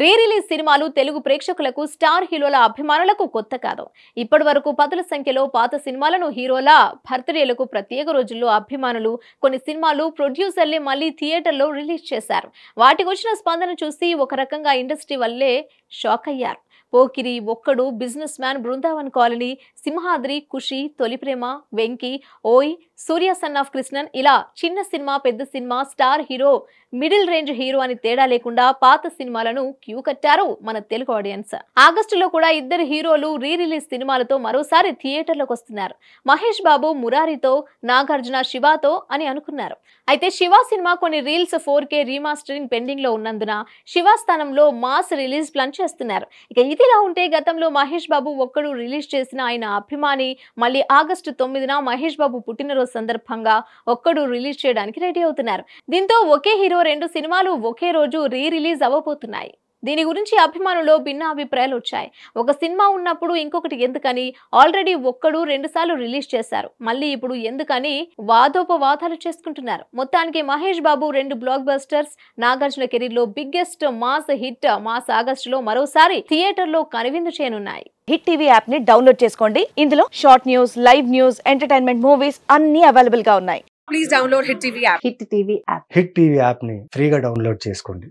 Re release సినిమాలు తెలుగు ప్రేక్షకులకు star హీరోల అభిమానులకు కొత్త కాదు. ఇప్పటి వరకు పదుల సంఖ్యలో పాత సినిమాలను హీరోల బర్త్డేలకు ప్రత్యేక రోజుల్లో అభిమానులు కొన్ని సినిమాలు ప్రొడ్యూసర్లే మళ్ళీ థియేటర్లో రిలీజ్ చేశారు. వాటికి వచ్చిన స్పందన చూసి ఒక రకంగా ఇండస్ట్రీ వల్లే షాక్ అయ్యారు. Pokiri, Okkadu, business man, Brindavan colony, Simhadri, Khushi, Tholi Prema, Venky, ఓయ్, సూర్య సన్ ఆఫ్ కృష్ణన్ ఇలా చిన్న సినిమా, పెద్ద cinema, star hero, middle range hero అని తేడా లేకుండా పాత సినిమాలను క్యూ కట్టారు మన తెలుగు ఆడియన్స్. ఆగస్టులో కూడా ఇద్దరు హీరోలు రీ రిలీజ్ సినిమాలతో మరోసారి థియేటర్లోకి వస్తున్నారు. మహేష్ బాబు మురారితో, నాగార్జున శివాతో అని అనుకున్నారు. అయితే శివ సినిమా కొన్ని రీల్స్ 4K రీమాస్టరింగ్ పెండింగ్ లో ఉన్నందున శివ స్థానంలో మాస్ రిలీజ్ ప్లాన్ చేస్తున్నారు. ఇక ఇదిలా ఉంటే గతంలో మహేష్ బాబు ఒక్కడు రిలీజ్ చేసిన ఆయన అభిమాని మళ్ళీ ఆగస్టు 9న మహేష్ బాబు పుట్టినరోజు సందర్భంగా ఒక్కడు రిలీజ్ చేయడానికి రెడీ అవుతున్నారు. దీంతో ఒకే హీరో రెండు సినిమాలు ఒకే రోజు రీ రిలీజ్ అవ్వబోతున్నాయి. దీని గురించి అభిమానుల్లో భిన్న అభిప్రాయాలు వచ్చాయి. ఒక సినిమా ఉన్నప్పుడు ఇంకొకటి ఎందుకని, ఆల్రెడీ ఒక్కడు 2 సార్లు రిలీజ్ చేశారు, మళ్ళీ ఇప్పుడు ఎందుకని వాదోపవాదాలు చేసుకుంటున్నారు. మొత్తానికి Mahesh Babu 2 black busters, Nagarjuna career లో బిగ్గెస్ట్ మాస్ హిట్ మాస్ ఆగస్టులో మరోసారి థియేటర్ లో కనువిందు చేయనున్నాయి. హిట్ టీవీ యాప్ ని డౌన్లోడ్ చేసుకోండి. ఇందులో short news, live news, entertainment movies అన్ని అవైలబుల్ గా ఉన్నాయి. Please download hit TV app. Hit TV app hit TV app ని ఫ్రీగా డౌన్లోడ్ చేసుకోండి.